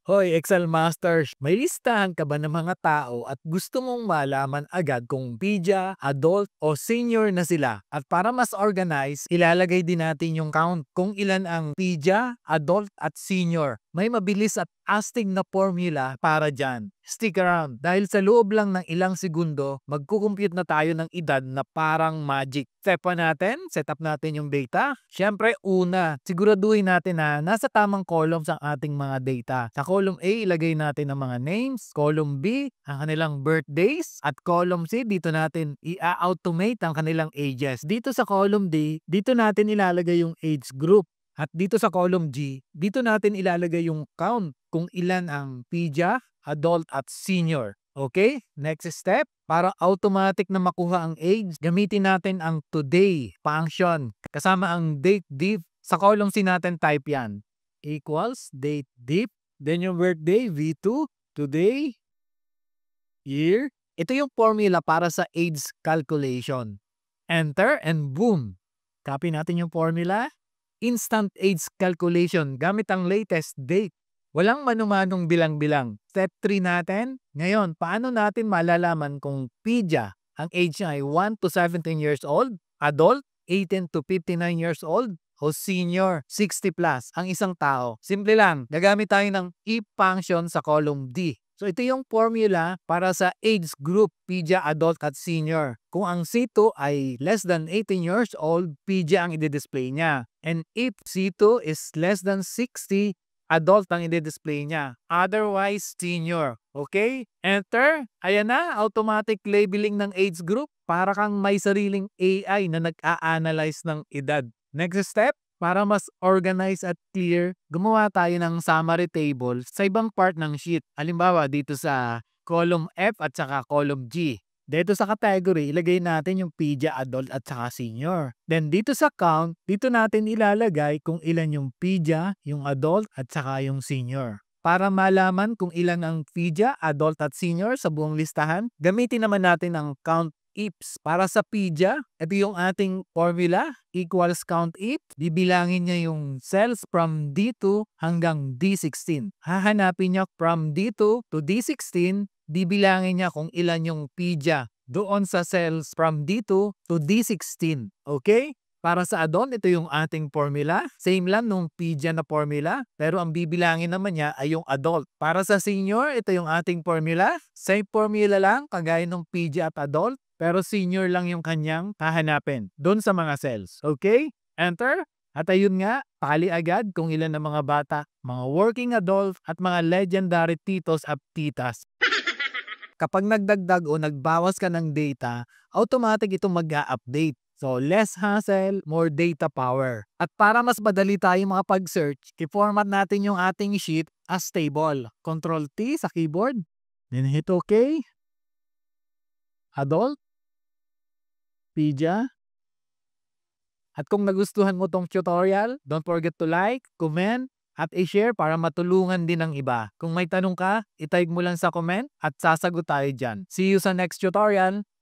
Hoy Excel Masters, may listahan ka ba ng mga tao at gusto mong malaman agad kung pidya, adult o senior na sila? At para mas organize, ilalagay din natin yung count kung ilan ang pidya, adult at senior. May mabilis at astig na formula para dyan. Stick around dahil sa loob lang ng ilang segundo, magkukumpute na tayo ng edad na parang magic. Step pa natin, set up natin yung data. Siyempre, una, siguraduhin natin na nasa tamang columns ang ating mga data. Sa column A, ilagay natin ang mga names. Column B, ang kanilang birthdays. At column C, dito natin i-automate ang kanilang ages. Dito sa column D, dito natin ilalagay yung age group. At dito sa column G, dito natin ilalagay yung count kung ilan ang pidya, adult at senior. Okay? Next step, para automatic na makuha ang age, gamitin natin ang today function. Kasama ang date div. Sa column C natin type yan. Equals date div. Then yung birthday, V2, today, year. Ito yung formula para sa age calculation. Enter and boom. Copy natin yung formula. Instant age calculation gamit ang latest date. Walang manumanong bilang-bilang. Step 3 natin. Ngayon, paano natin malalaman kung pidya ang age niya ay 1 to 17 years old, adult 18 to 59 years old, o senior 60 plus ang isang tao? Simple lang, gagamit tayo ng if function sa column D. So ito yung formula para sa age group, pidya, adult at senior. Kung ang C2 ay less than 18 years old, pidya ang i-display niya. And if C2 is less than 60, adult ang i-display niya. Otherwise, senior. Okay? Enter. Ayan na, automatic labeling ng age group. Para kang may sariling AI na nag-a-analyze ng edad. Next step, para mas organized at clear, gumawa tayo ng summary table sa ibang part ng sheet. Halimbawa, dito sa column F at saka column G. Dito sa category, ilagay natin yung pidya, adult at saka senior. Then dito sa count, dito natin ilalagay kung ilan yung pidya, yung adult at saka yung senior. Para malaman kung ilan ang pidya, adult at senior sa buong listahan, gamitin naman natin ang count ifs. Para sa pidya, ito yung ating formula, equals count if. Bibilangin niya yung cells from D2 hanggang D16. Hahanapin niya from D2 to D16, bibilangin niya kung ilan yung pidya doon sa cells from D2 to D16. Okay? Para sa adult, ito yung ating formula. Same lang nung pidya na formula, pero ang bibilangin naman niya ay yung adult. Para sa senior, ito yung ating formula. Same formula lang, kagaya ng pidya at adult, pero senior lang yung kanyang hahanapin doon sa mga cells. Okay? Enter. At ayun nga, tali agad kung ilan ng mga bata, mga working adult at mga legendary titos at titas. Kapag nagdagdag o nagbawas ka ng data, automatic itong mag-a-update. So, less hassle, more data power. At para mas madali tayo makapag-search, i-format natin yung ating sheet as table. Control T sa keyboard. Then hit OK. Adult. Pidya. At kung nagustuhan mo tong tutorial, don't forget to like, comment, at i-share para matulungan din ng iba. Kung may tanong ka, i-type mo lang sa comment at sasagot tayo dyan. See you sa next tutorial!